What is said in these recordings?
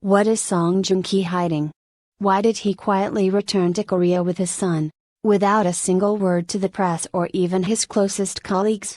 What is Joong Ki hiding? Why did he quietly return to Korea with his son, without a single word to the press or even his closest colleagues?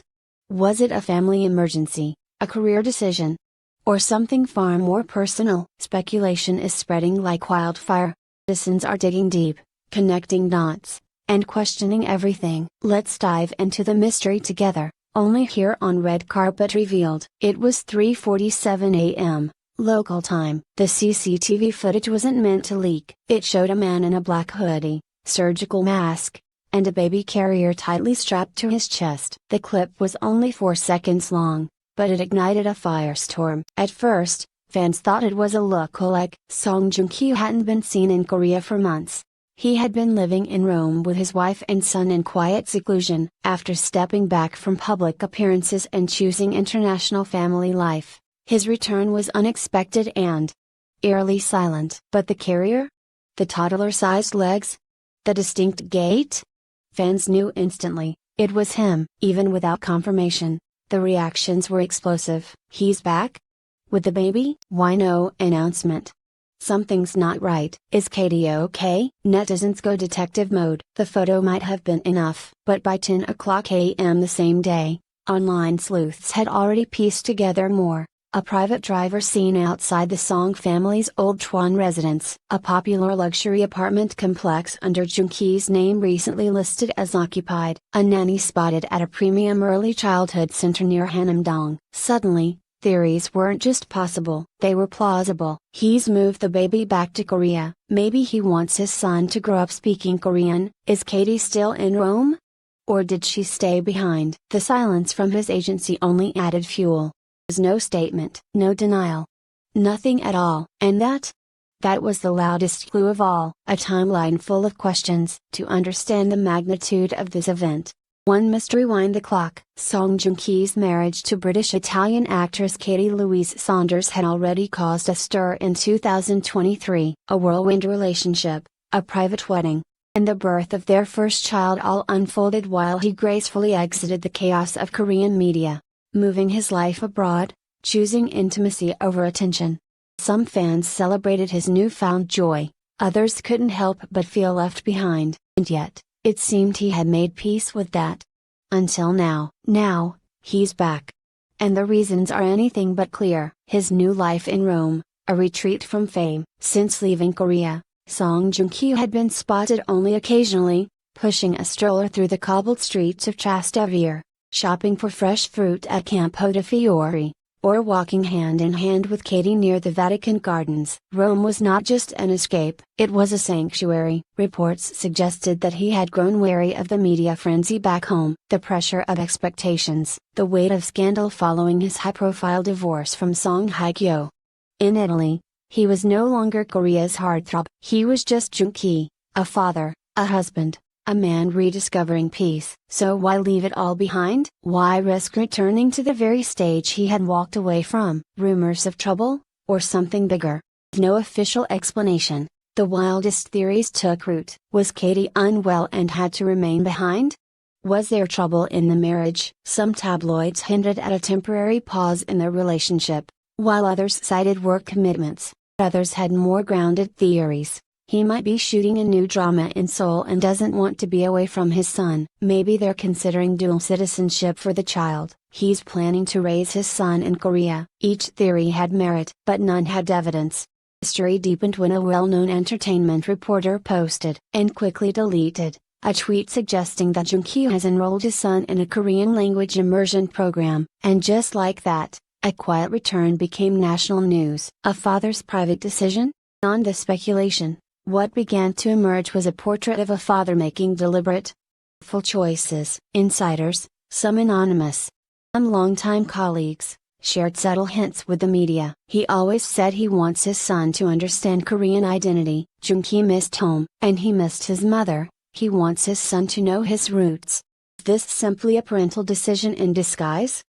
Was it a family emergency, a career decision, or something far more personal? Speculation is spreading like wildfire. Netizens are digging deep, connecting dots, and questioning everything. Let's dive into the mystery together, only here on Red Carpet Revealed. It was 3:47 a.m. local time. The CCTV footage wasn't meant to leak. It showed a man in a black hoodie, surgical mask, and a baby carrier tightly strapped to his chest. The clip was only 4 seconds long, but it ignited a firestorm. At first, fans thought it was a lookalike. Joong Ki hadn't been seen in Korea for months. He had been living in Rome with his wife and son in quiet seclusion. After stepping back from public appearances and choosing international family life, his return was unexpected and eerily silent. But the carrier? The toddler-sized legs? The distinct gait? Fans knew instantly, it was him. Even without confirmation, the reactions were explosive. He's back? With the baby? Why no announcement? Something's not right. Is Katie okay? Netizens go detective mode. The photo might have been enough, but by 10 o'clock a.m. the same day, online sleuths had already pieced together more. A private driver seen outside the Song family's old Chuan residence, a popular luxury apartment complex under Joong Ki's name recently listed as occupied. A nanny spotted at a premium early childhood center near Hanam-dong. Suddenly, theories weren't just possible, they were plausible. He's moved the baby back to Korea. Maybe he wants his son to grow up speaking Korean. Is Katie still in Rome? Or did she stay behind? The silence from his agency only added fuel. No statement, no denial. Nothing at all. And that was the loudest clue of all. A timeline full of questions. To understand the magnitude of this event, one must rewind the clock. Joong Ki's marriage to British-Italian actress Katie Louise Saunders had already caused a stir in 2023. A whirlwind relationship, a private wedding, and the birth of their first child all unfolded while he gracefully exited the chaos of Korean media, moving his life abroad, choosing intimacy over attention. Some fans celebrated his newfound joy, others couldn't help but feel left behind. And yet, it seemed he had made peace with that. Until now. Now, he's back. And the reasons are anything but clear. His new life in Rome, a retreat from fame. Since leaving Korea, Joong Ki had been spotted only occasionally, pushing a stroller through the cobbled streets of Trastevere, shopping for fresh fruit at Campo de Fiori, or walking hand in hand with Katie near the Vatican Gardens. Rome was not just an escape, it was a sanctuary. Reports suggested that he had grown wary of the media frenzy back home. The pressure of expectations, the weight of scandal following his high-profile divorce from Song Hye-kyo. In Italy, he was no longer Korea's heartthrob. He was just Joong Ki, a father, a husband, a man rediscovering peace. So why leave it all behind? Why risk returning to the very stage he had walked away from? Rumors of trouble, or something bigger? No official explanation. The wildest theories took root. Was Katie unwell and had to remain behind? Was there trouble in the marriage? Some tabloids hinted at a temporary pause in their relationship, while others cited work commitments. Others had more grounded theories. He might be shooting a new drama in Seoul and doesn't want to be away from his son. Maybe they're considering dual citizenship for the child. He's planning to raise his son in Korea. Each theory had merit, but none had evidence. Mystery deepened when a well-known entertainment reporter posted, and quickly deleted, a tweet suggesting that Joong Ki has enrolled his son in a Korean language immersion program. And just like that, a quiet return became national news. A father's private decision? On the speculation, what began to emerge was a portrait of a father making deliberate, full choices. Insiders, some anonymous, some longtime colleagues, shared subtle hints with the media. He always said he wants his son to understand Korean identity. Joong Ki missed home, and he missed his mother. He wants his son to know his roots. Is this simply a parental decision in disguise?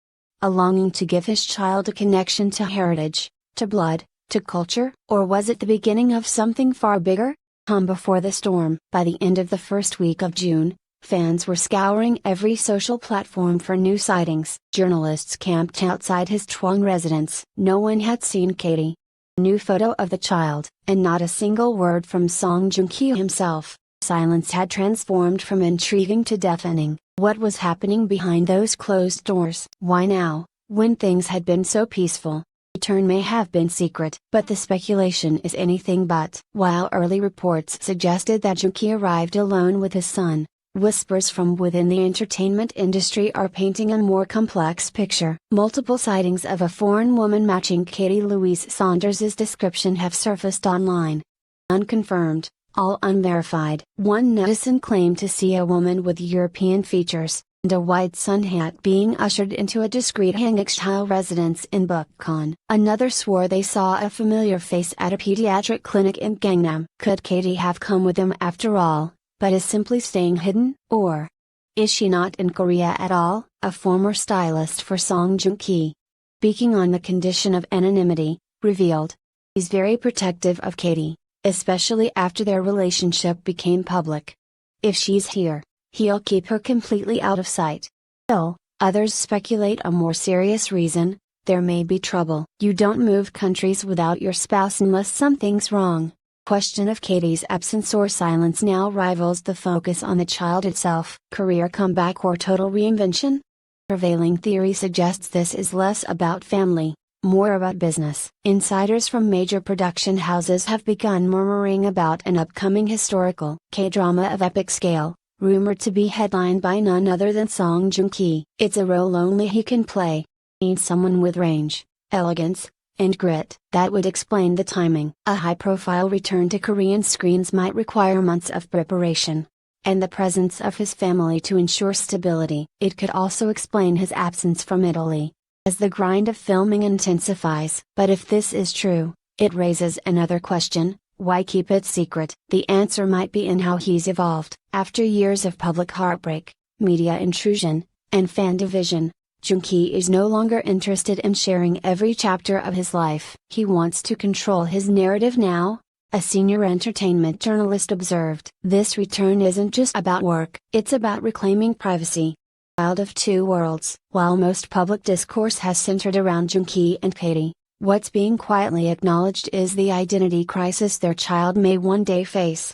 A longing to give his child a connection to heritage, to blood, to culture? Or was it the beginning of something far bigger? Calm before the storm. By the end of the first week of June, fans were scouring every social platform for new sightings. Journalists camped outside his Chuan residence. No one had seen Katie. New photo of the child, and not a single word from Joong Ki himself. Silence had transformed from intriguing to deafening. What was happening behind those closed doors? Why now, when things had been so peaceful? Return may have been secret, but the speculation is anything but. While early reports suggested that Joong Ki arrived alone with his son, whispers from within the entertainment industry are painting a more complex picture. Multiple sightings of a foreign woman matching Katie Louise Saunders' description have surfaced online. Unconfirmed, all unverified. One netizen claimed to see a woman with European features, and a white sun hat being ushered into a discreet Hanguk-style residence in Bukhan. Another swore they saw a familiar face at a pediatric clinic in Gangnam. Could Katie have come with him after all, but is simply staying hidden? Or is she not in Korea at all? A former stylist for Joong Ki, speaking on the condition of anonymity, revealed he's very protective of Katie, especially after their relationship became public. If she's here, he'll keep her completely out of sight. Still, others speculate a more serious reason: there may be trouble. You don't move countries without your spouse unless something's wrong. Question of Katie's absence or silence now rivals the focus on the child itself. Career comeback or total reinvention? Prevailing theory suggests this is less about family, more about business. Insiders from major production houses have begun murmuring about an upcoming historical K-drama of epic scale, rumored to be headlined by none other than Joong Ki. It's a role only he can play. Needs someone with range, elegance, and grit. That would explain the timing. A high-profile return to Korean screens might require months of preparation, and the presence of his family to ensure stability. It could also explain his absence from Italy, as the grind of filming intensifies. But if this is true, it raises another question: why keep it secret? The answer might be in how he's evolved. After years of public heartbreak, media intrusion, and fan division, Joong Ki is no longer interested in sharing every chapter of his life. He wants to control his narrative now, a senior entertainment journalist observed. This return isn't just about work, it's about reclaiming privacy. Child of two worlds. While most public discourse has centered around Joong Ki and Katie, what's being quietly acknowledged is the identity crisis their child may one day face.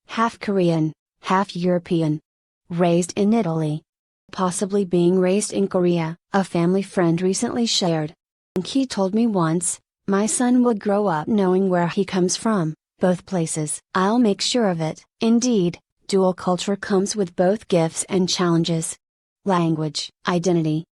Half Korean, half European. Raised in Italy, possibly being raised in Korea, a family friend recently shared. Joong Ki told me once, "My son will grow up knowing where he comes from, both places. I'll make sure of it." Indeed, dual culture comes with both gifts and challenges. Language, identity,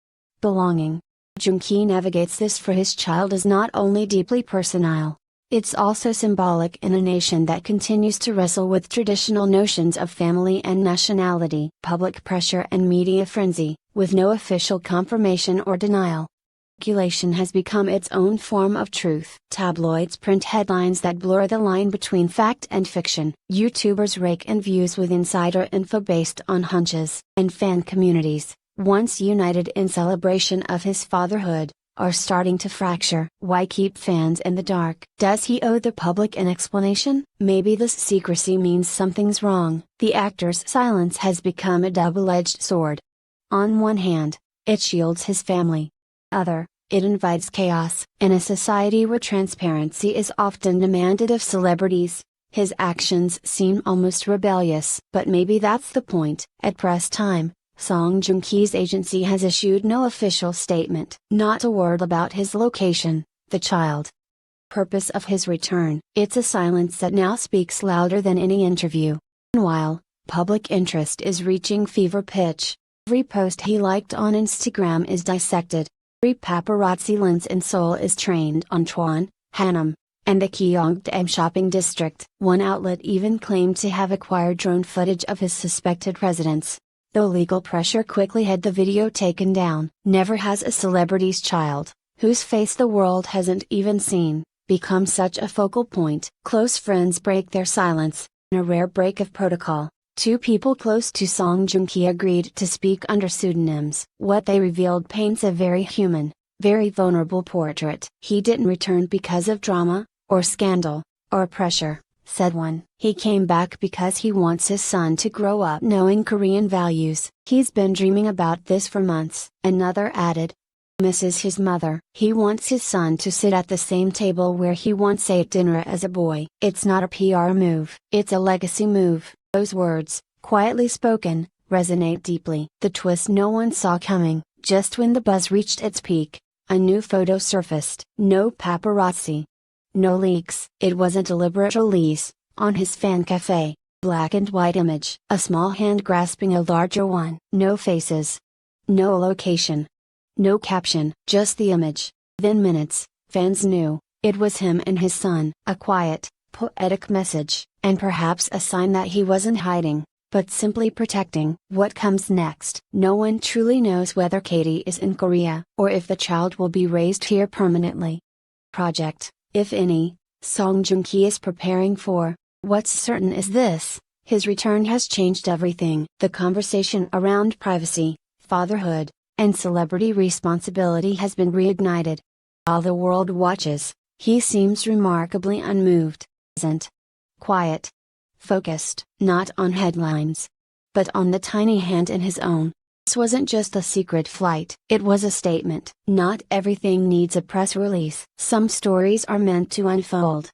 belonging. Joong Ki navigates this for his child is not only deeply personal, it's also symbolic in a nation that continues to wrestle with traditional notions of family and nationality. Public pressure and media frenzy, with no official confirmation or denial. Speculation has become its own form of truth. Tabloids print headlines that blur the line between fact and fiction. YouTubers rake in views with insider info based on hunches. And fan communities, once united in celebration of his fatherhood, are starting to fracture. Why keep fans in the dark? Does he owe the public an explanation? Maybe this secrecy means something's wrong. The actor's silence has become a double-edged sword. On one hand, it shields his family. Other, it invites chaos. In a society where transparency is often demanded of celebrities, his actions seem almost rebellious. But maybe that's the point. At press time, Joong Ki's agency has issued no official statement. Not a word about his location, the child. Purpose of his return. It's a silence that now speaks louder than any interview. Meanwhile, public interest is reaching fever pitch. Every post he liked on Instagram is dissected. Every paparazzi lens in Seoul is trained on Twon, Hanam, and the Gyeongdam shopping district. One outlet even claimed to have acquired drone footage of his suspected residence, though legal pressure quickly had the video taken down. Never has a celebrity's child, whose face the world hasn't even seen, become such a focal point. Close friends break their silence. In a rare break of protocol, two people close to Joong Ki agreed to speak under pseudonyms. What they revealed paints a very human, very vulnerable portrait. He didn't return because of drama, or scandal, or pressure, said one. He came back because he wants his son to grow up knowing Korean values. He's been dreaming about this for months. Another added, Misses his mother. He wants his son to sit at the same table where he once ate dinner as a boy. It's not a PR move, it's a legacy move. Those words, quietly spoken, resonate deeply. The twist no one saw coming. Just when the buzz reached its peak, a new photo surfaced. No paparazzi. No leaks. It was a deliberate release, on his fan cafe. Black and white image. A small hand grasping a larger one. No faces. No location. No caption. Just the image. Within minutes, fans knew, it was him and his son. A quiet, poetic message, and perhaps a sign that he wasn't hiding, but simply protecting. What comes next? No one truly knows whether Katie is in Korea, or if the child will be raised here permanently. Project, if any, Joong Ki is preparing for. What's certain is this: his return has changed everything. The conversation around privacy, fatherhood, and celebrity responsibility has been reignited. While the world watches, he seems remarkably unmoved, isn't quiet, focused, not on headlines, but on the tiny hand in his own. This wasn't just a secret flight, it was a statement. Not everything needs a press release. Some stories are meant to unfold,